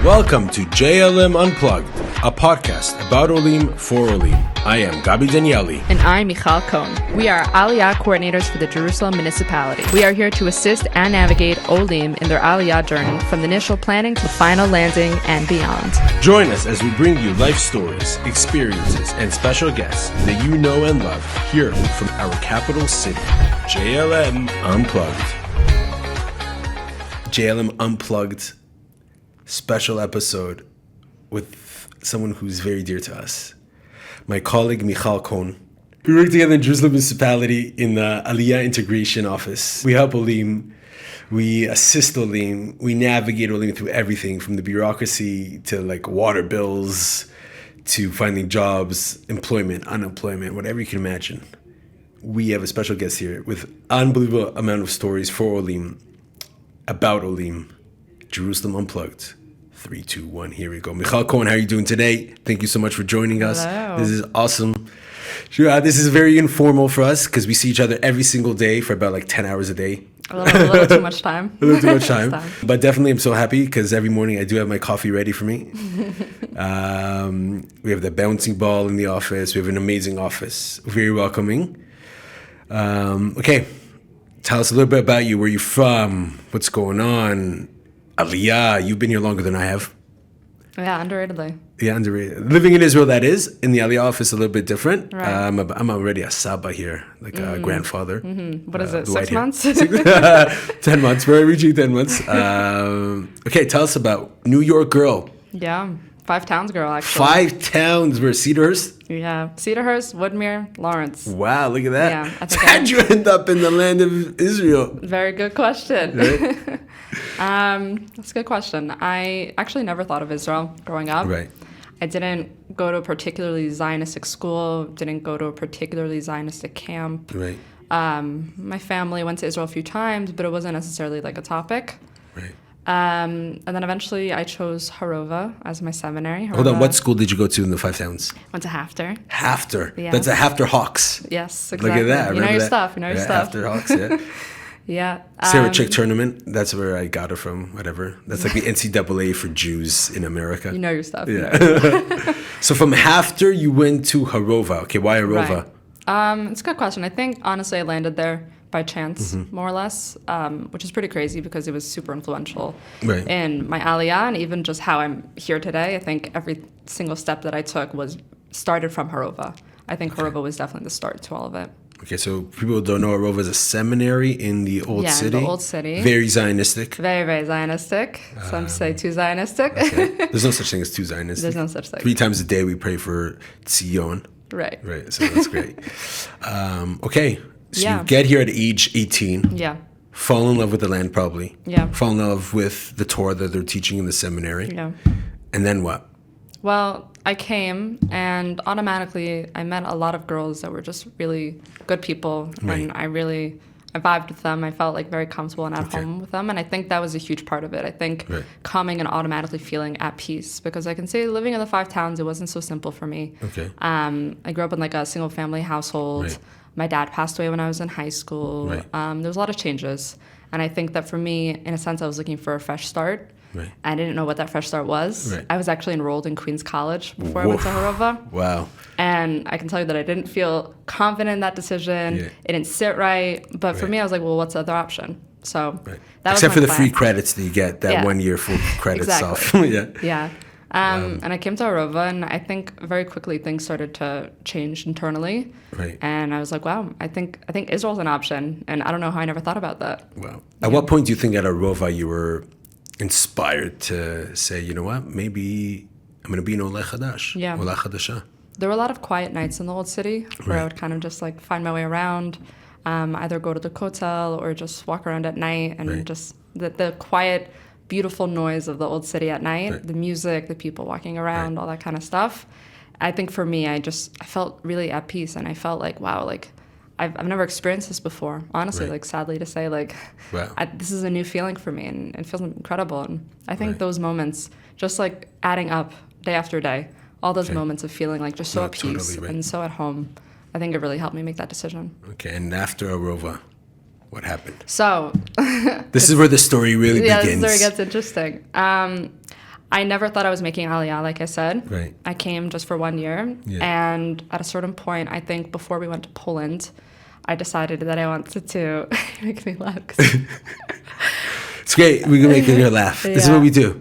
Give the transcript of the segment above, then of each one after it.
Welcome to JLM Unplugged, a podcast about Olim for Olim. I am Gaby Danieli. And I'm Michal Kohn. We are Aliyah Coordinators for the Jerusalem Municipality. We are here to assist and navigate Olim in their Aliyah journey from the initial planning to final landing and beyond. Join us as we bring you life stories, experiences, and special guests that you know and love here from our capital city. JLM Unplugged. JLM Unplugged special episode with someone who's very dear to us. My colleague Michal Kohn. We work together in Jerusalem Municipality in the Aliyah Integration Office. We help Olim, we assist Olim, we navigate Olim through everything from the bureaucracy to like water bills to finding jobs, employment, unemployment, whatever you can imagine. We have a special guest here with unbelievable amount of stories for Olim, about Olim. Jerusalem Unplugged. 3, 2, 1, here we go. Michal Cohen, how are you doing today? Thank you so much for joining us. Hello. This is awesome. Sure, this is very informal for us because we see each other every single day for about like 10 hours a day. A little too much time. A little too much time. But definitely I'm so happy because every morning I do have my coffee ready for me. We have the bouncing ball in the office. We have an amazing office. Very welcoming. Okay. Tell us a little bit about you. Where you from? What's going on? Aliyah, you've been here longer than I have. Yeah, underratedly. Yeah, underrated. Living in Israel, that is. In the Aliyah office, a little bit different. Right. I'm already a Saba here, like a grandfather. Mm-hmm. What is it, 6 hair. months? 10 months. We're reaching 10 months. Okay, tell us about New York girl. Yeah, 5 towns girl, actually. 5 towns. We're Cedarhurst. Yeah, Cedarhurst, Woodmere, Lawrence. Wow, look at that. Yeah, I So think how'd you end up in the land of Israel? Very good question. Right? That's a good question. I actually never thought of Israel growing up. Right. I didn't go to a particularly Zionistic school, didn't go to a particularly Zionistic camp. Right. My family went to Israel a few times, but it wasn't necessarily like a topic. Right. And then eventually I chose Harova as my seminary. Hold on, Harova. what school did you go to in the 5 towns? Went to Hafter. Hafter. Yeah. That's a Hafter Hawks. Yes, Look exactly. at that. You know your that. stuff. You know your Yeah, stuff. Hafter Hawks, yeah. Yeah. Sarah Chick Tournament. That's where I got it from. Whatever. That's like the NCAA for Jews in America. You know your stuff. Yeah. So from Hafter, you went to Harova. Okay, why Harova? Right. It's a good question. I think honestly I landed there by chance, more or less, which is pretty crazy because it was super influential Right. in my Aliyah and even just how I'm here today. I think every single step that I took was started from Harova. I think Harova was definitely the start to all of it. Okay, so people don't know Harova is a seminary in the old city. Yeah, in the old city. Very Zionistic. Very, very Zionistic. Some say too Zionistic. Okay. There's no such thing as too Zionistic. There's no such thing. 3 times a day we pray for Tzion. Right. Right, so that's great. Okay, so Yeah. you get here at age 18. Yeah. Fall in love with the land, probably. Yeah. Fall in love with the Torah that they're teaching in the seminary. Yeah. And then what? Well, I came and automatically I met a lot of girls that were just really good people. Right. And I vibed with them. I felt like very comfortable and at home with them. And I think that was a huge part of it. I think Right. coming and automatically feeling at peace because I can say living in the 5 towns, it wasn't so simple for me. Okay. I grew up in like a single family household. Right. My dad passed away when I was in high school. Right. There was a lot of changes. And I think that for me, in a sense, I was looking for a fresh start. Right. I didn't know what that fresh start was. Right. I was actually enrolled in Queens College before I went to Harova. Wow. And I can tell you that I didn't feel confident in that decision. Yeah. It didn't sit right. But for Right. me, I was like, well, what's the other option? So Right. that Except was for my the plan. free credits that you get, that Yeah. 1 year full credits Exactly. off. Yeah. Yeah. And I came to Harova, and I think very quickly things started to change internally. Right. And I was like, wow, I think Israel's an option. And I don't know how I never thought about that. Wow. At what point do you think at Harova you were inspired to say, you know what, maybe I'm going to be an Oleh Chadash, Yeah. Oleh Chadasha? There were a lot of quiet nights in the old city where I Right. would kind of just like find my way around, either go to the Kotel or just walk around at night and Right. just the quiet, beautiful noise of the old city at night, Right. the music, the people walking around, all that kind of stuff. I think for me, I felt really at peace and I felt like, wow, like I've never experienced this before, honestly, Right. like sadly to say, like Wow. this is a new feeling for me and it feels incredible. And I think Right. those moments, just like adding up day after day, all those Okay. moments of feeling like just so No, at peace totally right. and so at home, I think it really helped me make that decision. Okay, and after Harova, what happened? So This is where the story really yeah, begins. this is where it gets interesting. I never thought I was making Aliyah, like I said. Right. I came just for 1 year. Yeah. And at a certain point, I think before we went to Poland, I decided that I wanted to make me laugh. It's great. We can make her laugh. This is what we do.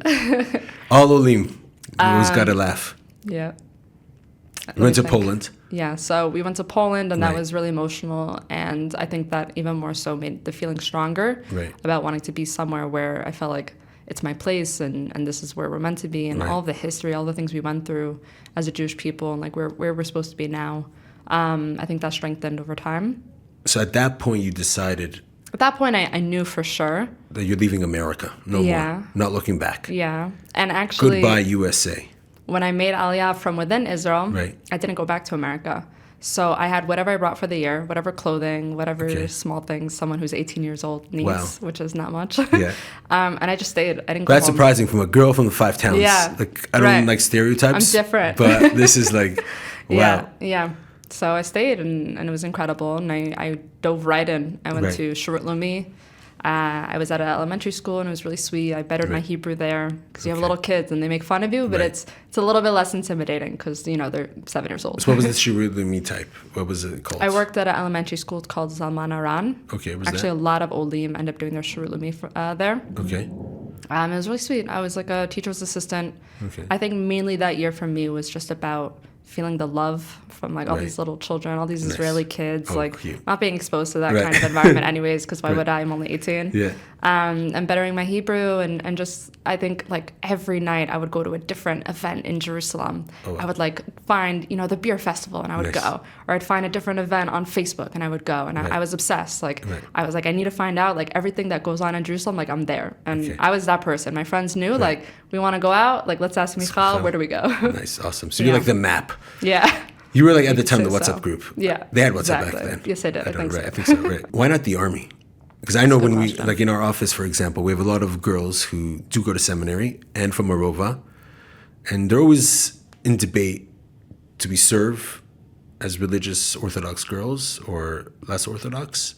All Olim. We always got to laugh. Yeah. We went to Poland. Yeah, so we went to Poland, and Right. that was really emotional. And I think that even more so made the feeling stronger Right. about wanting to be somewhere where I felt like it's my place, and this is where we're meant to be, and Right. all of the history, all the things we went through as a Jewish people, and like where we're supposed to be now. I think that strengthened over time. So at that point, you decided At that point, I knew for sure. that you're leaving America. No Yeah. more. Not looking back. Yeah, and actually, Goodbye, USA. when I made Aliyah from within Israel, Right. I didn't go back to America. So I had whatever I brought for the year, whatever clothing, whatever Okay. small things someone who's 18 years old needs, Wow. which is not much. Yeah. And I just stayed. I didn't go That's home. surprising from a girl from the five towns. Yeah, Like, I don't right. like stereotypes. I'm different. But this is like, wow. Yeah, yeah. So I stayed, and it was incredible. And I dove right in. I went Right. to Shirut Lomi. I was at an elementary school, and it was really sweet. I bettered my Right. Hebrew there because you have Okay. little kids, and they make fun of you, but Right. it's a little bit less intimidating because, they're 7 years old. So what was the Shirulimi type? What was it called? I worked at an elementary school called Zalman Aran. Okay, was Actually, that? a lot of Olim end up doing their Shirut Lomi there. Okay. It was really sweet. I was like a teacher's assistant. Okay. I think mainly that year for me was just about feeling the love from like all Right. these little children, all these Nice. Israeli kids, Oh, like cute. not being exposed to that Right. kind of environment anyways, because why Right. would I? I'm only 18. Yeah. And bettering my Hebrew, and just, I think like every night I would go to a different event in Jerusalem. Oh, wow. I would like find, the beer festival, and I would Nice. go. Or I'd find a different event on Facebook, and I would go. And Right. I was obsessed. Like Right. I was like, I need to find out like everything that goes on in Jerusalem. Like I'm there. And Okay. I was that person. My friends knew like, we want to go out. Like, let's ask Michal, where do we go? Nice, awesome. So you're Yeah. like the map. Yeah. You were like at the time say the WhatsApp so. group. Yeah, They had WhatsApp exactly. back then. Yes, I did. I don't think know, so. right? I think so, right. Why not the army? Because I know That's a when good we, question. like in our office, for example, we have a lot of girls who do go to seminary and from Morova. And they're always in debate, do we serve as religious Orthodox girls or less Orthodox?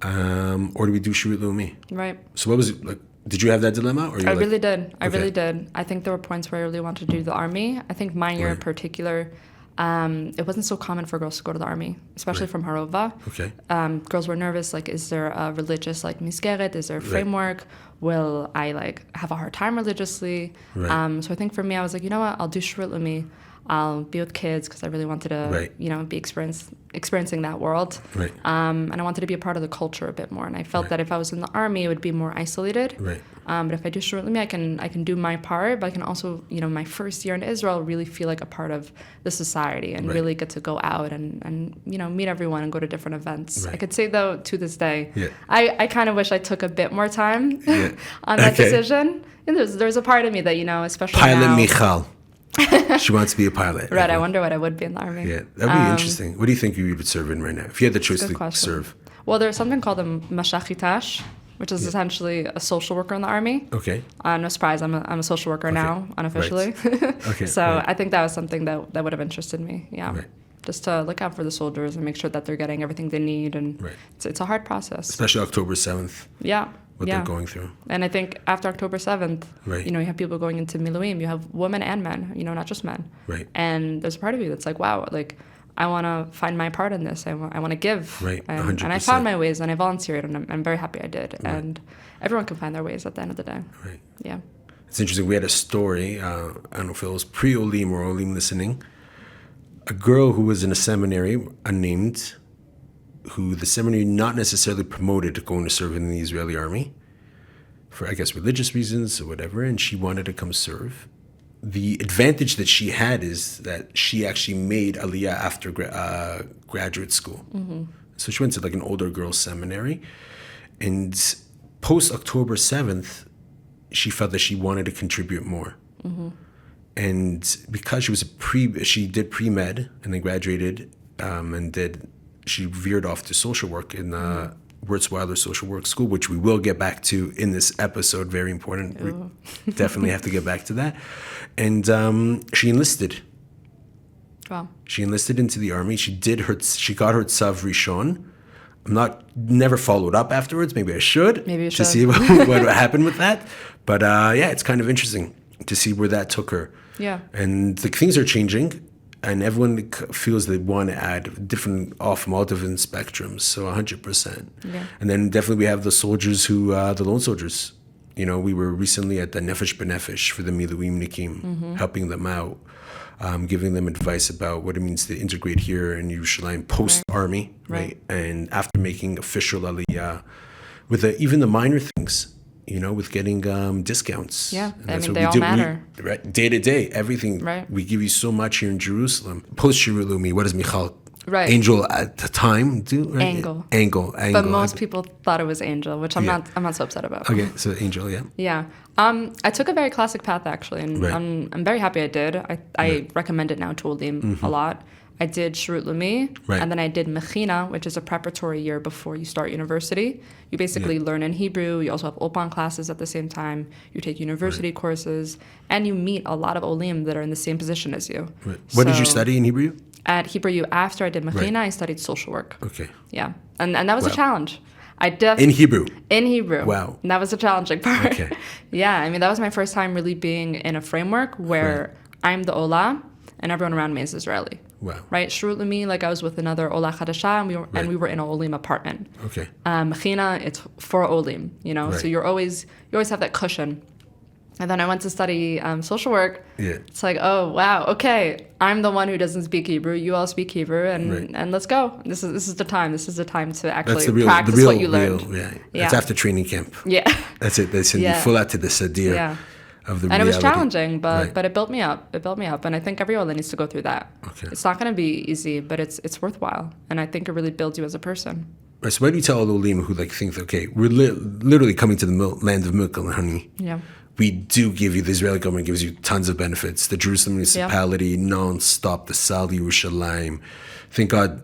Or do we do Shirut Leumi? Right. So what was it like? Did you have that dilemma? Or I really did. I Okay. really did. I think there were points where I really wanted to do the army. I think my year in Right. particular, it wasn't so common for girls to go to the army, especially Right. from Harova. Okay. Girls were nervous. Like, is there a religious like miskeret? Is there a framework? Will I like have a hard time religiously? Right. So I think for me, I was like, you know what? I'll do Shirut Leumi. I'll be with kids because I really wanted to, Right. be experiencing that world. Right. And I wanted to be a part of the culture a bit more. And I felt Right. that if I was in the army, it would be more isolated. Right. But if I do Shirut Leumi, I can do my part, but I can also, my first year in Israel, really feel like a part of the society and Right. really get to go out and meet everyone and go to different events. Right. I could say, though, to this day, Yeah. I kind of wish I took a bit more time Yeah. on that Okay. decision. And there's a part of me that, especially Pilot now. Michal. She wants to be a pilot. Right, I wonder what I would be in the army. Yeah, that'd be interesting. What do you think you would serve in right now? If you had the choice Good to question. serve. Well, there's something called a mashachitash, which is essentially a social worker in the army. Okay. No surprise, I'm a social worker now, unofficially. Okay, So right. I think that was something that would have interested me. Yeah. Right. Just to look out for the soldiers and make sure that they're getting everything they need. And Right. it's a hard process. Especially October 7th, Yeah. what yeah. they're going through. And I think after October 7th, Right. you have people going into Miluim. You have women and men, not just men. Right. And there's a part of you that's like, wow, like, I want to find my part in this. I want to give. Right, And 100%. I found my ways, and I volunteered, and I'm very happy I did. And everyone can find their ways at the end of the day. Right. Yeah. It's interesting. We had a story, I don't know if it was pre-Olim or Olim listening. A girl who was in a seminary, unnamed, who the seminary not necessarily promoted to going to serve in the Israeli army for, I guess, religious reasons or whatever, and she wanted to come serve. The advantage that she had is that she actually made Aliyah after graduate school. Mm-hmm. So she went to like an older girls' seminary, and post-October 7th, she felt that she wanted to contribute more. Mm-hmm. And because she did pre-med and then graduated she veered off to social work in the Wurzweiler Social Work School, which we will get back to in this episode. Very important. We definitely have to get back to that. And she enlisted. Wow. She enlisted into the army. She got her tzav rishon. Never followed up afterwards. Maybe I should. Maybe you to should. see what happened with that. But yeah, it's kind of interesting. to see where that took her. Yeah. And things are changing, and everyone feels they want to add different, from all different spectrums. So 100%. Yeah. And then definitely we have the soldiers the lone soldiers. You know, we were recently at the Nefesh B'Nefesh for the Miluim Nikim, helping them out, giving them advice about what it means to integrate here in Yerushalayim post-army, right? And after making official Aliyah, with even the minor things, you know, with getting discounts. Yeah, And I mean, they all matter. Right, day to day, everything. Right. We give you so much here in Jerusalem. Post-Shirulumi, what does Michal, right. Angel at the time do? Right? Angle. But most Okay. people thought it was Angel, which I'm not so upset about. Okay, so Angel, yeah. Yeah. I took a very classic path, actually, and I'm very happy I did. I recommend it now to Olim a lot. I did Shirut Lumi, and then I did Mechina, which is a preparatory year before you start university. You basically learn in Hebrew. You also have Opan classes at the same time. You take university courses, and you meet a lot of Olim that are in the same position as you. Right. What did you study in Hebrew? At Hebrew U, after I did Mechina, I studied social work. Okay. Yeah, and that was a challenge. In Hebrew? In Hebrew. Wow. And that was the challenging part. Okay. Yeah, I mean, that was my first time really being in a framework where I'm the Ola and everyone around me is Israeli. Wow. Right? Shurut Lumi, like I was with another Ola Chadasha, and we were in an Olim apartment. Okay. Mechina, it's for Olim, you know? So you always have that cushion. And then I went to study social work. Yeah. It's like, oh, wow, okay, I'm the one who doesn't speak Hebrew. You all speak Hebrew, and let's go. This is the time. This is the time to actually practice what you learned. That's after training camp. Yeah. That's it. They send you full out to the sadir of the reality. And it was challenging, but it built me up. It built me up, and I think everyone needs to go through that. Okay. It's not going to be easy, but it's worthwhile, and I think it really builds you as a person. Right, so why do you tell all the Olim who think, okay, we're literally coming to the land of milk and honey? Yeah. We do give you, the Israeli government gives you tons of benefits. The Jerusalem Municipality, non-stop, the Sal Yerushalayim. Thank God,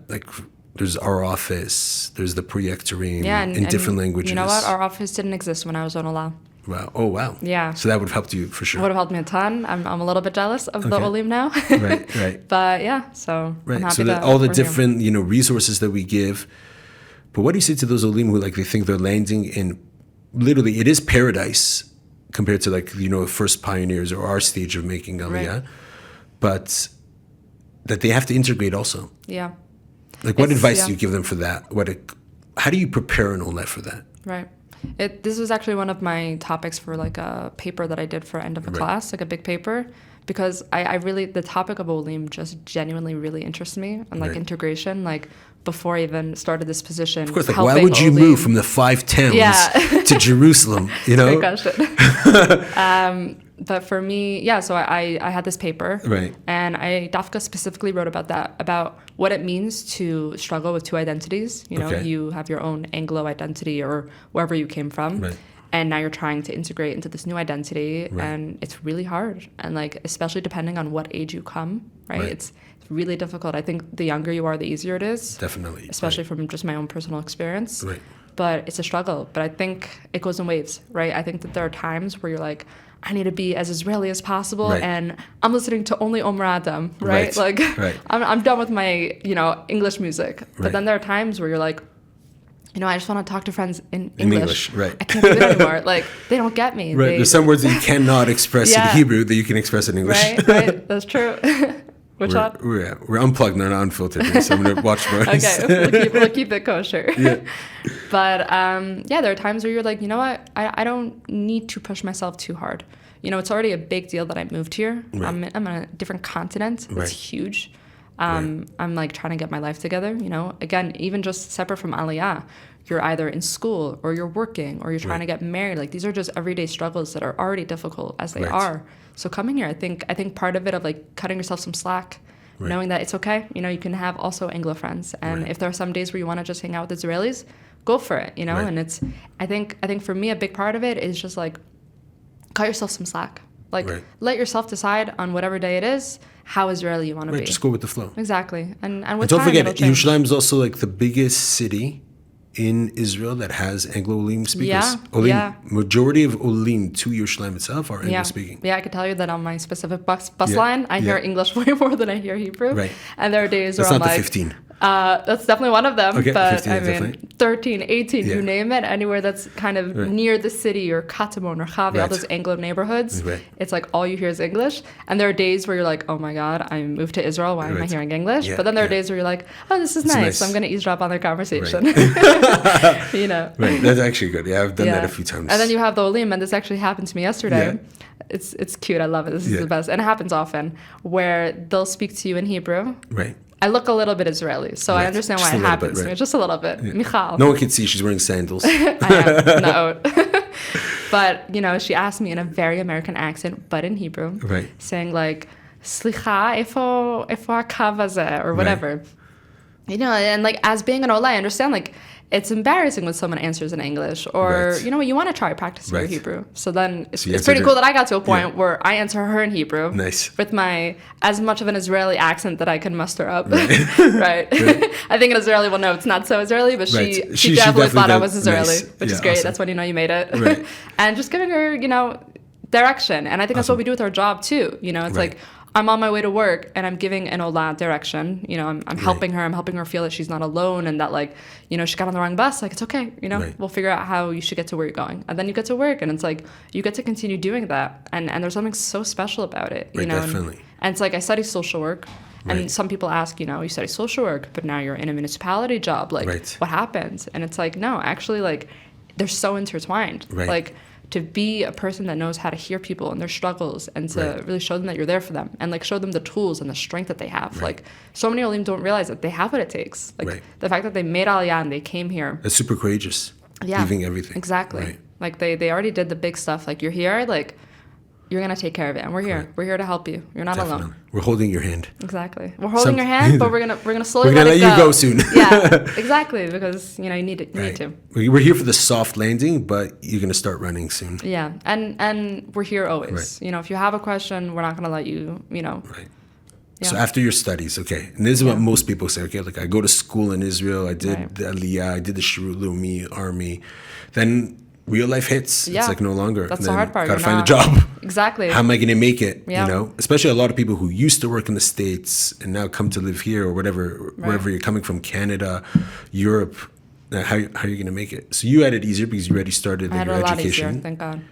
there's our office, there's the Projektorim in different languages. You know what? Our office didn't exist when I was on Ola. Wow. Oh, wow. Yeah. So that would have helped you for sure. It would have helped me a ton. I'm a little bit jealous of the Olim now. Right. But yeah, so I'm happy so that all the different, resources that we give. But what do you say to those Olim who, they think they're landing in, literally, it is paradise compared to first pioneers or our stage of making Aliyah, but that they have to integrate also. Yeah. What advice do you give them for that? How do you prepare an Olim for that? Right. This was actually one of my topics for a paper that I did for end of a class, a big paper, because I really, the topic of Olim just genuinely really interests me, and integration, before I even started this position. Of course, why would you move from the 5 towns to Jerusalem, Great question. But for me, so I had this paper, and I Dafka specifically wrote about that, about what it means to struggle with two identities. You have your own Anglo identity or wherever you came from, and now you're trying to integrate into this new identity, and it's really hard. And especially depending on what age you come, it's really difficult. I think the younger you are, the easier it is. Definitely. Especially from just my own personal experience. Right. But it's a struggle. But I think it goes in waves, right? I think that there are times where you're like, I need to be as Israeli as possible, and I'm listening to only Omer Adam, right? I'm done with my, English music. But then there are times where you're like, I just want to talk to friends in English. Right. I can't do it anymore. They don't get me. Right. There's some words that you cannot express in Hebrew that you can express in English. Right. That's true. Which one? We're unplugged, not unfiltered. So I'm going to watch more. Okay, we'll keep it kosher. Yeah. But there are times where you're like, you know what? I don't need to push myself too hard. It's already a big deal that I moved here. Right. I'm on a different continent. It's huge. I'm trying to get my life together. Again, even just separate from Aliyah, you're either in school or you're working or you're trying to get married. These are just everyday struggles that are already difficult as they are. So coming here, I think part of it of cutting yourself some slack, knowing that it's okay. You can have also Anglo friends, and if there are some days where you want to just hang out with Israelis, go for it. And it's I think for me a big part of it is just cut yourself some slack. Let yourself decide on whatever day it is how Israeli you want to be. Just go with the flow. Exactly. And with don't time, forget, Yerushalayim is also the biggest city in Israel that has Anglo-Olim speakers. Majority of Olim to Yerushalayim itself are English speaking. Yeah, I can tell you that on my specific bus line, I hear English way more than I hear Hebrew. Right. And there are days That's where I'm not the 15. That's definitely one of them. Okay, but 15, I mean, definitely. 13, 18, Yeah. you name it, anywhere that's kind of near the city or Katamon or Javi, all Right. those Anglo neighborhoods, Right. it's like all you hear is English. And there are days where you're like, oh my God, I moved to Israel. Why am I Right. hearing English? Yeah, But then there are yeah. days where you're like, oh, this is nice. I'm going to eavesdrop on their conversation. You know? Right. That's actually good. Yeah, I've done Yeah. that a few times. And then you have the Olim, and this actually happened to me yesterday. Yeah. It's cute. I love it. This is Yeah. the best. And it happens often where they'll speak to you in Hebrew. Right. I look a little bit Israeli, so I Right. understand Just why a it little happens bit, to me. right. Just a little bit. Michal. No one can see she's wearing sandals. I am. No. But, you know, she asked me in a very American accent, but in Hebrew, Right. saying like, Slicha, ifo hakav hazeh, or whatever. You know, and like as being an Ola, I understand like it's embarrassing when someone answers in English, or Right. you know what, you want to try practicing your Right. Hebrew. So then it's, So you it's pretty answered cool her- that I got to a point Yeah. where I answer her in Hebrew. Nice. With my as much of an Israeli accent that I can muster up. Right. I think an Israeli will know it's not so Israeli, but Right. she definitely thought I does- was Israeli, nice. which Yeah, is great. awesome. That's when you know you made it. Right. And just giving her, you know, direction. And I think that's what we do with our job too. You know, it's Right. like I'm on my way to work and I'm giving an Ola direction. You know, I'm helping her. I'm helping her feel that she's not alone and that like, you know, she got on the wrong bus. Like, it's okay. You know, Right. we'll figure out how you should get to where you're going. And then you get to work and it's like, you get to continue doing that. And there's something so special about it, you Right, know? definitely. And it's like, I study social work. And Right. some people ask, you know, you study social work, but now you're in a municipality job. Like, Right. what happens? And it's like, no, actually, like, they're so intertwined. Right. Like, to be a person that knows how to hear people and their struggles and to Right. really show them that you're there for them and like show them the tools and the strength that they have. Like so many Olim don't realize that they have what it takes. Like Right. the fact that they made Aliyah and they came here. That's super courageous. Yeah. Leaving everything. Exactly. Right. Like they already did the big stuff. Like you're here, like you're gonna take care of it. And we're here. Right. We're here to help you. You're not Definitely. alone. We're holding your hand. Exactly. We're holding your hand, but we're gonna slowly We're gonna let it let you go soon. Yeah, exactly. Because you know you need it. You Right. need to. We're here for the soft landing, but you're gonna start running soon. Yeah, and we're here always. Right. You know, if you have a question, we're not gonna let you. You know. Right. Yeah. So after your studies, okay, and this is what most people say. Okay, like I go to school in Israel, I did Right. the Aliyah, I did the Shirut Leumi army, then real life hits. Yeah. It's like no longer. That's And the then hard part. Gotta You're find a not- job. Exactly. How am I gonna make it? Yeah. You know, especially a lot of people who used to work in the States and now come to live here or whatever, wherever you're coming from, Canada, Europe. How are you gonna make it? So you had it easier because you already started I had your it a lot education. easier, thank God.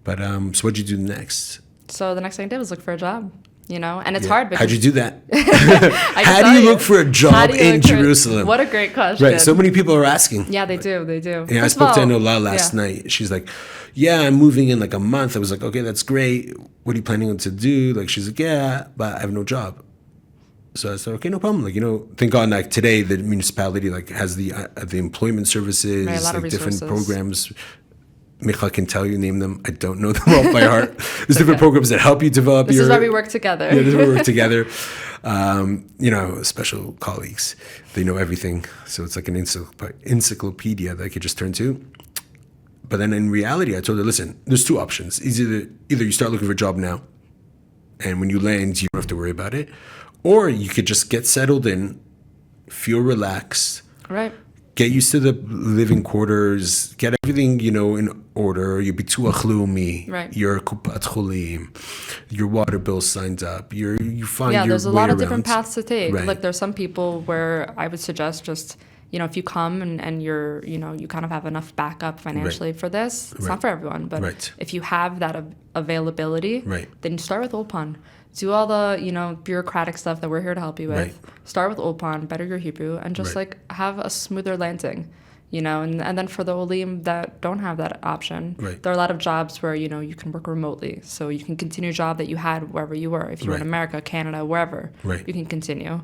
But so what'd you do next? So the next thing I did was look for a job. You know, and it's Yeah. hard because How'd you do that? I can How do tell you look for a How job do you in look for- Jerusalem? What a great question. Right, so many people are asking. Yeah, they do. They do. Yeah, I First of spoke to all, Anola last yeah. night. She's like, "Yeah, I'm moving in like a month." I was like, "Okay, that's great. What are you planning to do?" Like, she's like, "Yeah, but I have no job." So I said, "Okay, no problem." Like, you know, thank God, like today the municipality like has the employment services, Right, a lot of like different resources. programs. Michal can tell you, name them. I don't know them all by heart. There's different programs that help you develop This your. is why we work together. Yeah, this is where we work together. You know, special colleagues. They know everything. So it's like an encyclopedia that I could just turn to. But then in reality, I told her, listen, there's two options. Either you start looking for a job now, and when you land, you don't have to worry about it. Or you could just get settled in, feel relaxed, Right. get used to the living quarters, get everything, you know, in order. Your bituach leumi, Right. your kupat cholim, your water bill signed up. You find Yeah, your there's a way lot of around. different paths to take. Right. Like there's some people where I would suggest just, you know, if you come and you're, you know, you kind of have enough backup financially for this. It's Right. not for everyone, but Right. if you have that availability, Right. then you start with Ulpan. Do all the, you know, bureaucratic stuff that we're here to help you with. Right. Start with Ulpan, better your Hebrew, and just Right. like have a smoother landing. You know, and then for the Olim that don't have that option, Right. there are a lot of jobs where, you know, you can work remotely. So you can continue a job that you had wherever you were. If you were in Right. America, Canada, wherever, Right. you can continue.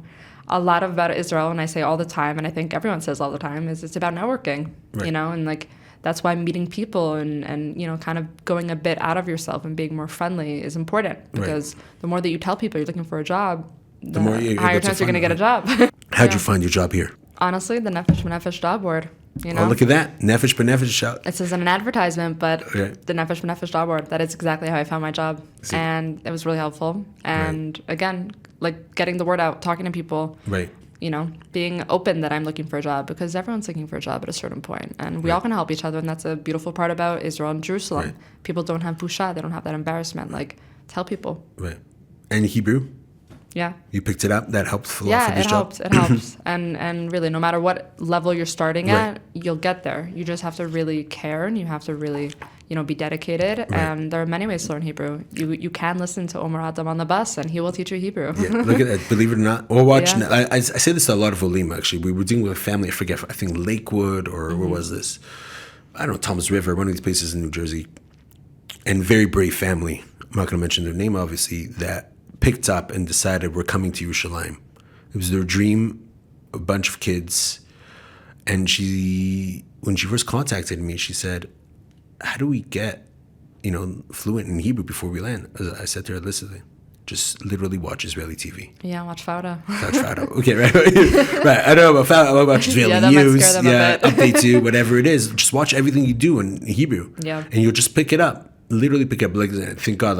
A lot about Israel, and I say all the time, and I think everyone says all the time, is it's about networking, Right. you know, and like that's why meeting people and, you know, kind of going a bit out of yourself and being more friendly is important because the more that you tell people you're looking for a job, the more you're higher able to chance you're going to find get a it. job. How'd Yeah. you find your job here? Honestly, the Nefesh B'Nefesh job board, you know. Oh, look at that. Nefesh b'nefesh shout. This isn't an advertisement, but Okay. the Nefesh B'Nefesh job board, that is exactly how I found my job. See. And it was really helpful. And again, like getting the word out, talking to people, Right. you know, being open that I'm looking for a job because everyone's looking for a job at a certain point. And we all can help each other. And that's a beautiful part about Israel and Jerusalem. Right. People don't have busha. They don't have that embarrassment. Like, tell people. Right. And Hebrew? Yeah. You picked it up. That helped for Yeah, this it job. helps. It helps. And really, no matter what level you're starting Right. at, you'll get there. You just have to really care, and you have to really, be dedicated. Right. And there are many ways to learn Hebrew. You can listen to Omer Adam on the bus, and he will teach you Hebrew. Yeah, look at that. Believe it or not, or watch. Yeah. I say this to a lot of Olim. Actually, we were dealing with a family. I think Lakewood or where was this? I don't know, Tom's River, one of these places in New Jersey, and very brave family. I'm not going to mention their name, obviously. That picked up and decided we're coming to Jerusalem. It was their dream. A bunch of kids, and when she first contacted me, she said, "How do we get, fluent in Hebrew before we land?" I said to her, "Listen, just literally watch Israeli TV." Yeah, watch Fauda. Watch Fauda. Okay, right. Right. I don't know about Fauda. I watch Israeli that might news. scare them a bit. Updates you, whatever it is. Just watch everything you do in Hebrew. Yeah. And you'll just pick it up. Literally pick it up. Like, thank God,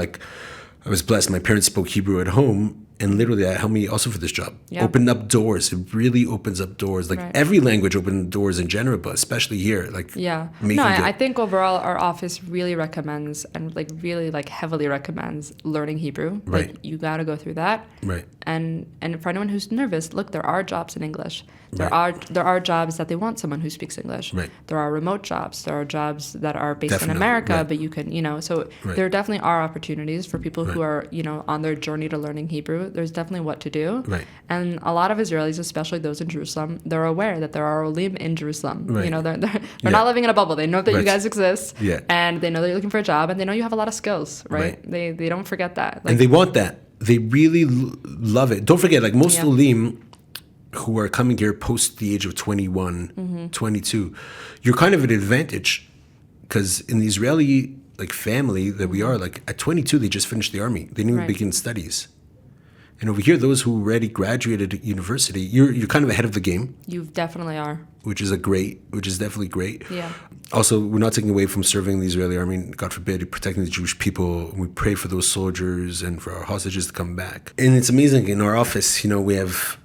I was blessed. My parents spoke Hebrew at home. And literally that helped me also for this job. Yeah. Opened up doors. It really opens up doors. Like Right. every language opens doors in general, but especially here. Yeah. making No, it- I think overall our office really recommends and really heavily recommends learning Hebrew. Right. Like you got to go through that. Right. And for anyone who's nervous, look, there are jobs in English. There Right. are jobs that they want someone who speaks English. Right. There are remote jobs. There are jobs that are based Definitely, in America, right. but you can, so Right. there definitely are opportunities for people who Right. are, on their journey to learning Hebrew. There's definitely what to do. Right. And a lot of Israelis, especially those in Jerusalem, they're aware that there are Olim in Jerusalem. Right. They're Yeah. not living in a bubble. They know that you Right. guys exist. Yeah. And they know that you're looking for a job, and they know you have a lot of skills, right? Right. They don't forget that. And they want that. They really love it. Don't forget, most Yeah. Olim who are coming here post the age of 21, 22, you're kind of at an advantage because in the Israeli family that we are, at 22, they just finished the army. They didn't even Right. begin studies. And over here, those who already graduated at university, you're kind of ahead of the game, You definitely are. which is definitely great. Yeah. Also, we're not taking away from serving the Israeli army, God forbid, protecting the Jewish people. We pray for those soldiers and for our hostages to come back. And it's amazing. In our office, we have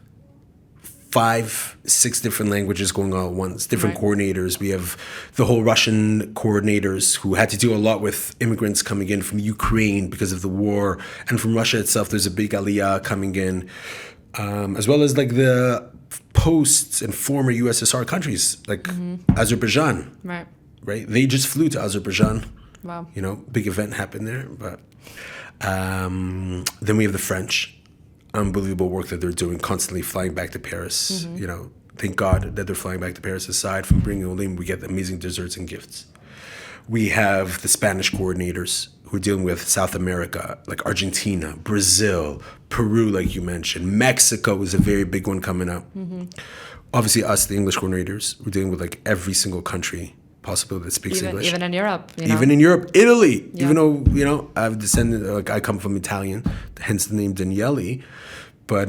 5-6 different languages going on at once, different Right. coordinators. We have the whole Russian coordinators who had to do a lot with immigrants coming in from Ukraine because of the war. And from Russia itself, there's a big Aliyah coming in, as well as the post and former USSR countries, Azerbaijan, Right. right? They just flew to Azerbaijan. Wow. Big event happened there. But then we have the French. Unbelievable work that they're doing, constantly flying back to Paris. Thank God that they're flying back to Paris. Aside from bringing Olim, we get amazing desserts and gifts. We have the Spanish coordinators who are dealing with South America, like Argentina, Brazil, Peru, like you mentioned. Mexico is a very big one coming up. Obviously, us, the English coordinators, we're dealing with every single country possible that speaks English. Even in Europe. Even in Europe, Italy. Yeah. Even though I've descended, I come from Italian, hence the name Daniele. But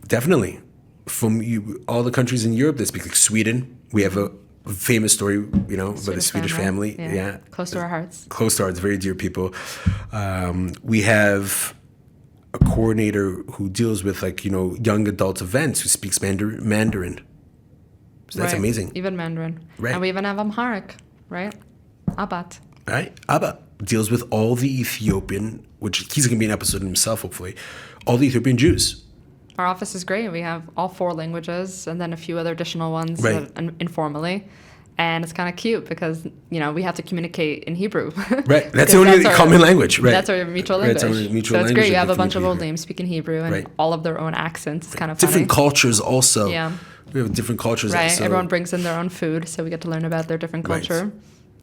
definitely, from all the countries in Europe that speak, Sweden, we have a famous story, about the Swedish family. Yeah, Close to our hearts. Close to our hearts, very dear people. We have a coordinator who deals with young adult events who speaks Mandarin. So that's Right. amazing. Even Mandarin. Right. And we even have Amharic, right? Abat. Right? Abba deals with all the Ethiopian, which he's going to be an episode himself, hopefully, all the Ethiopian Jews. Our office is great. We have all 4 languages and then a few other additional ones Right. informally. And it's kind of cute because, we have to communicate in Hebrew. Right. That's the only common language. Right. That's our mutual Right, language. it's our mutual so it's language great. You that have we a bunch of communicate old names speaking Hebrew and Right. all of their own accents. It's kind of funny. Different cultures also. Yeah. We have different cultures. Right. Also. Everyone brings in their own food, so we get to learn about their different Right. culture.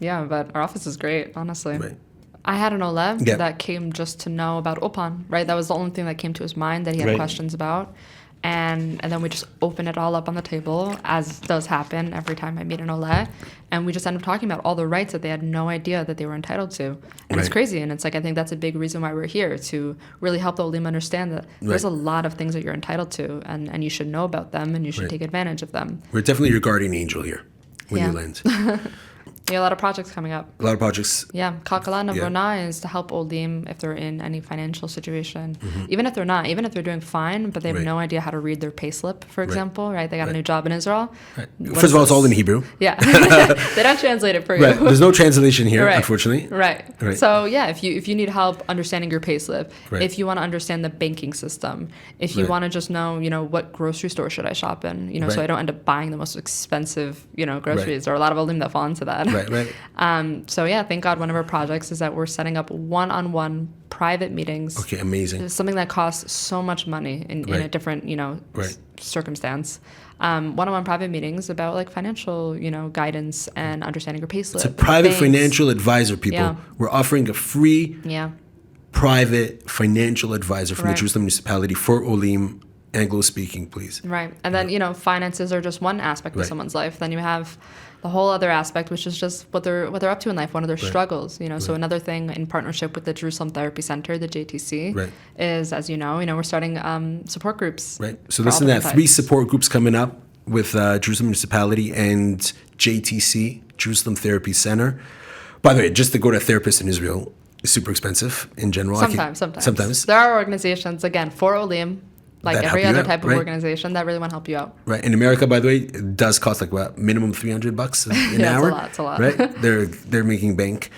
Yeah, but our office is great, honestly. Right. I had an Olim Yeah. that came just to know about Opan, right? That was the only thing that came to his mind that he had Right. questions about. And then we just open it all up on the table, as does happen every time I meet an Ole. And we just end up talking about all the rights that they had no idea that they were entitled to. And it's Right. crazy. And it's I think that's a big reason why we're here, to really help the Olim understand that there's a Right. lot of things that you're entitled to, and you should know about them, and you should Right. take advantage of them. We're definitely your guardian angel here when Yeah. you land. Yeah, a lot of projects coming up. A lot of projects. Yeah, Kalkalan of Yeah. Rona is to help Olim if they're in any financial situation. Even if they're not, even if they're doing fine, but they have Right. no idea how to read their payslip, for Right. example, right? They got a Right. new job in Israel. Right. What First is of all, it's this? all in Hebrew. Yeah, they don't translate it for Right. you. There's no translation here, Right. unfortunately. Right. Right. So yeah, if you need help understanding your payslip, Right. if you want to understand the banking system, if you Right. want to just know, what grocery store should I shop in, so Right. I don't end up buying the most expensive, groceries. There are a lot of Olim that fall into that. Right, right. So yeah, thank God one of our projects is that we're setting up one-on-one private meetings. Okay, amazing. It's something that costs so much money in a Right. different, Right. circumstance. One-on-one private meetings about like financial, guidance and understanding your payslip. It's a private banks. financial advisor, people. Yeah. We're offering a free Yeah. private financial advisor from Right. the Jerusalem Municipality for Olim, Anglo-speaking, please. Right. And then, finances are just one aspect of Right. someone's life. Then you have the whole other aspect, which is just what they're up to in life, one of their struggles, So another thing in partnership with the Jerusalem Therapy Center, the JTC, Right. is, as we're starting support groups. Right. So for all listen to that. different 3 types. support groups coming up with Jerusalem Municipality and JTC, Jerusalem Therapy Center. By the way, just to go to a therapist in Israel is super expensive in general. Sometimes. There are organizations, again, for Olim, like That every help you other out, type of right. organization, that really want to help you out. Right. In America, by the way, it does cost like what, minimum $300 an Yeah, hour. it's a lot. Right. They're making bank.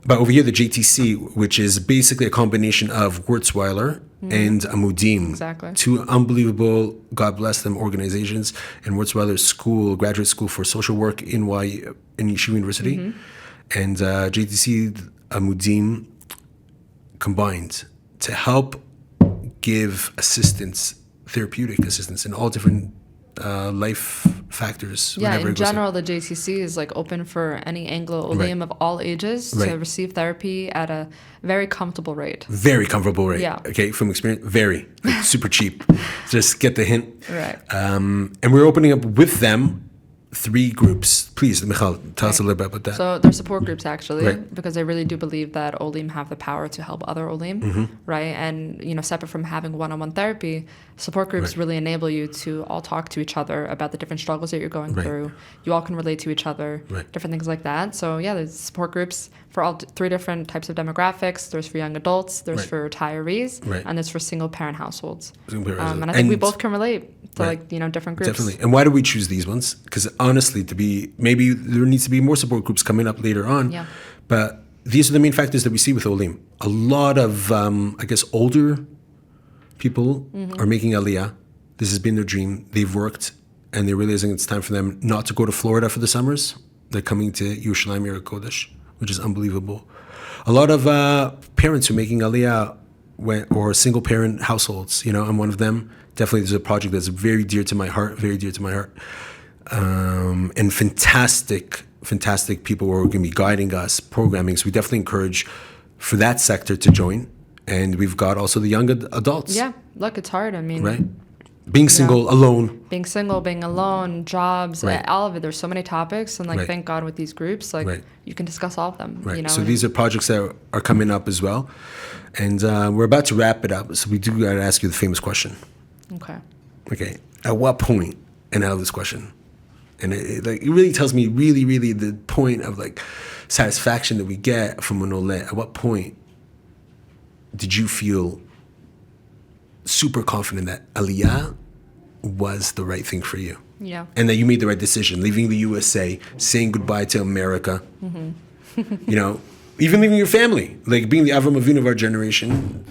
But over here, the JTC, which is basically a combination of Wurzweiler and Amudim. Exactly. 2 unbelievable, God bless them, organizations. And Wurzweiler's school, graduate school for social work in Yeshiva University. And JTC, Amudim combined to help give assistance, therapeutic assistance in all different life factors. Yeah, whenever in it goes general, the JTC is like open for any Anglo-Olim of all ages to Right. receive therapy at a very comfortable rate. Very comfortable rate. Yeah. Okay, from experience, very like, super cheap. Just get the hint. Right. And we're opening up with them 3 groups. Please, Michal, tell us a little bit about that. So they're support groups actually, Right. because they really do believe that Olim have the power to help other Olim, right? And separate from having one-on-one therapy, support groups Right. really enable you to all talk to each other about the different struggles that you're going Right. through. You all can relate to each other, Right. different things like that. So yeah, there's support groups for all 3 different types of demographics. There's for young adults, there's Right. for retirees, Right. and there's for single-parent households. Single-parent And I think we and- both can relate to Right. different groups. Definitely. And why do we choose these ones? Because honestly, maybe there needs to be more support groups coming up later on. Yeah. But these are the main factors that we see with Olim. A lot of, older people are making Aliyah. This has been their dream. They've worked, and they're realizing it's time for them not to go to Florida for the summers. They're coming to Jerusalem Kodesh, which is unbelievable. A lot of parents who are making Aliyah or single-parent households. I'm one of them. Definitely, there's a project that's very dear to my heart, and fantastic people who are going to be guiding us, programming. So we definitely encourage for that sector to join. And we've got also the young adults. Yeah, look, it's hard. I mean, Right? Being single, alone. being single, being alone, jobs, Right. all of it. There's so many topics, and Right. thank God with these groups, Right. you can discuss all of them. Right. So these are projects that are coming up as well. And we're about to wrap it up. So we do got to ask you the famous question. Okay. Okay. At what point, and I love this question, and it really tells me really the point of satisfaction that we get from an Ole. At what point did you feel super confident that Aliyah was the right thing for you? Yeah. And that you made the right decision, leaving the USA, saying goodbye to America, even leaving your family, being the Avram Avinu of our generation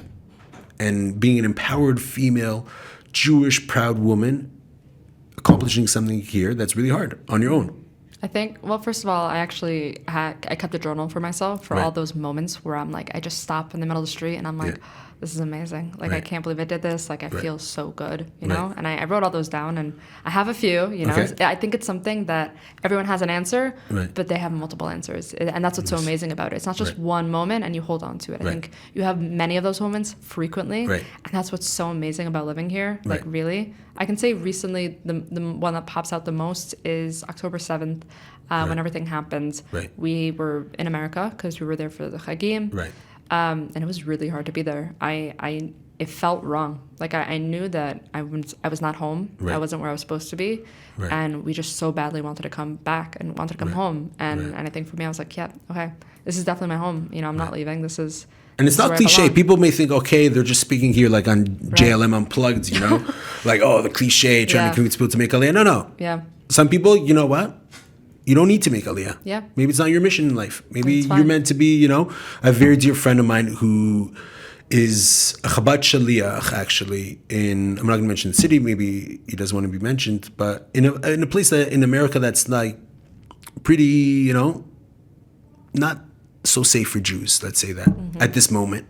and being an empowered female, Jewish, proud woman, accomplishing something here that's really hard on your own. I think, well, first of all, I kept a journal for myself for Right. all those moments where I'm I just stop in the middle of the street and I'm like, this is amazing. I Right. can't believe I did this. I Right. feel so good, Right. And I wrote all those down, and I have a few, Okay. I think it's something that everyone has an answer, Right. but they have multiple answers. And that's what's so amazing about it. It's not just Right. one moment and you hold on to it. I Right. think you have many of those moments frequently. Right. And that's what's so amazing about living here. Right. Really. I can say recently the one that pops out the most is October 7th, when everything happened. Right. We were in America because we were there for the Chagim. Right. And it was really hard to be there. I it felt wrong. Like I knew that I was not home. Right. I wasn't where I was supposed to be. Right. And we just so badly wanted to come back and wanted to come Right. home. And Right. I think for me, I was like, yeah, okay, this is definitely my home. You know, I'm not leaving. This is. And it's this is not where I cliche. belong. People may think, okay, they're just speaking here like on JLM Unplugged, you know? Like, oh, the cliche, trying Yeah. to convince people to make Aliyah. No. Yeah. Some people, you know what? You don't need to make Aliyah. Yeah. Maybe it's not your mission in life. Maybe It's you're fine. meant to be, you know? A very dear friend of mine who is a Chabad Shaliach, actually, I'm not going to mention the city, maybe he doesn't want to be mentioned, but in a place that in America that's like pretty, you know, not so safe for Jews, let's say that, at this moment.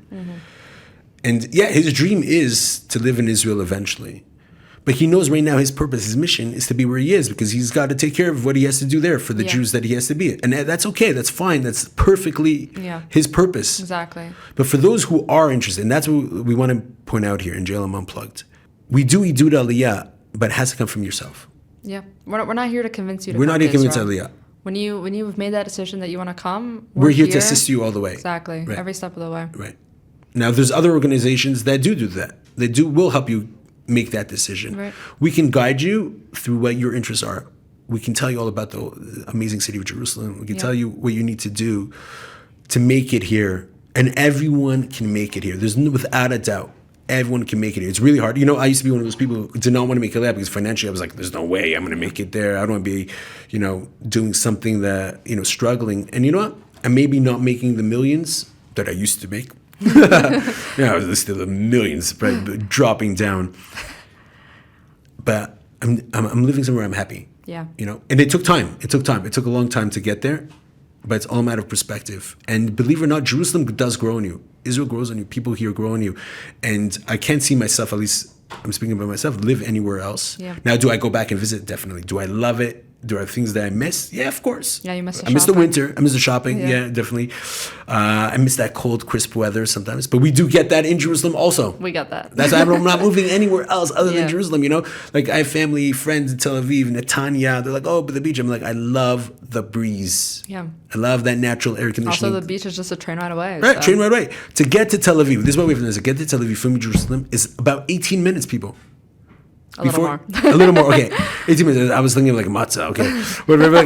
And yeah, his dream is to live in Israel eventually. But he knows right now his purpose, his mission is to be where he is because he's got to take care of what he has to do there for the Yeah. Jews that he has to be. And that's okay. That's fine. That's perfectly his purpose. Exactly. But for those who are interested, and that's what we want to point out here in JLM Unplugged, we do Idud Aliyah, but it has to come from yourself. Yeah. We're not here to convince you to We're come not here to convince Israel. Aliyah. When you've made that decision that you want to come, We're here to assist you all the way. Exactly. Right. Every step of the way. Right. Now, there's other organizations that do that. They will help you make that decision. Right. We can guide you through what your interests are. We can tell you all about the amazing city of Jerusalem. We can tell you what you need to do to make it here. And everyone can make it here. Without a doubt, everyone can make it here. It's really hard. You know, I used to be one of those people who did not want to make it there because financially I was like, there's no way I'm going to make it there. I don't want to be, you know, doing something that, you know, struggling. And you know what? I'm maybe not making the millions that I used to make. Yeah, I was still the millions, but dropping down. But I'm living somewhere I'm happy. Yeah. You know, and it took time. It took a long time to get there, but it's all a matter of perspective. And believe it or not, Jerusalem does grow on you. Israel grows on you. People here grow on you. And I can't see myself, at least I'm speaking about myself, live anywhere else. Yeah. Now, do I go back and visit? Definitely. Do I love it? Do I have things that I miss? Yeah, of course. Yeah, you miss the I miss the shopping. winter. I miss the shopping. Yeah, definitely. I miss that cold, crisp weather sometimes. But we do get that in Jerusalem also. We got that. That's why I'm not moving anywhere else other than Yeah. Jerusalem, you know? Like, I have family, friends in Tel Aviv, Netanya. They're like, oh, but the beach. I'm like, I love the breeze. Yeah. I love that natural air conditioning. Also, the beach is just a train ride away. Right, so. train right away. To get to Tel Aviv, this is what we have to do. To get to Tel Aviv from Jerusalem is about 18 minutes, people. A little more. A little more, okay. 18 minutes. I was thinking of like a matzah, okay.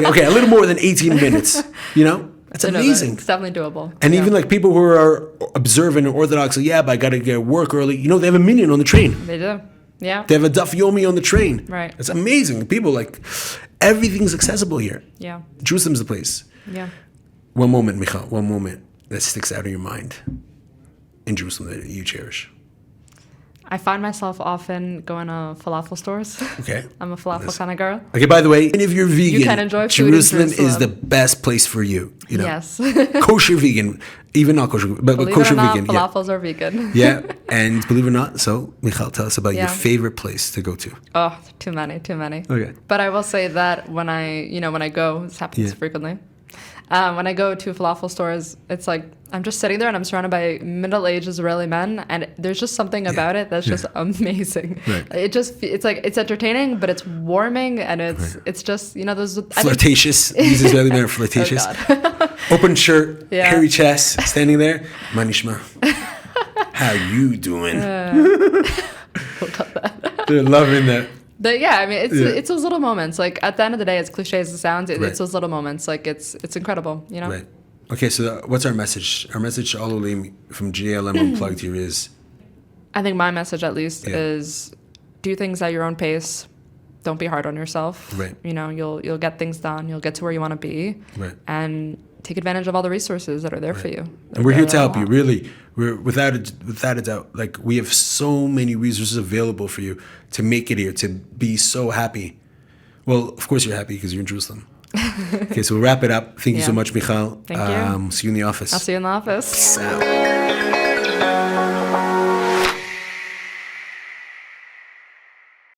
Okay, a little more than 18 minutes, you know? It's amazing. It's definitely doable. And even like people who are observant and orthodox, like, yeah, but I got to get work early. You know, they have a minyan on the train. They do. Yeah. They have a daf yomi on the train. Right. It's amazing. People like, everything's accessible here. Yeah. Jerusalem's the place. Yeah. One moment, Michal, one moment that sticks out in your mind in Jerusalem that you cherish. I find myself often going to falafel stores. Okay. I'm a falafel kind of girl. Okay, by the way, and if you're vegan, You can enjoy food in Jerusalem is Jerusalem. the best place for you. You know? Yes. Kosher vegan, even not kosher, but Believe kosher it or not, vegan. falafels are vegan. Yeah. Yeah. And believe it or not, so Michal, tell us about your Yeah. favorite place to go to. Oh, too many. Okay. But I will say that when I go, this happens frequently. When I go to falafel stores, it's like I'm just sitting there and I'm surrounded by middle-aged Israeli men, and there's just something about it that's just amazing. Right. It's like it's entertaining, but it's warming, and it's just those Flirtatious. These Israeli men are flirtatious. God. Open shirt, Yeah. hairy chest, standing there. Manishma. How you doing? They're loving that. But yeah, I mean, it's those little moments. Like at the end of the day, as cliche as it sounds, Right. it's those little moments. Like it's incredible, you know. Right. Okay, so what's our message? Our message to all Olim from JLM Unplugged here is... I think my message, at least, Yeah. is do things at your own pace. Don't be hard on yourself. Right. You know, you'll get things done. You'll get to where you want to be. Right. And take advantage of all the resources that are there for you. And we're here to help you, really. We're without a doubt. Like, we have so many resources available for you to make it here, to be so happy. Well, of course you're happy because you're in Jerusalem. Okay, so we'll wrap it up. Thank you so much, Michal. Thank you. See you in the office. I'll see you in the office. Peace out.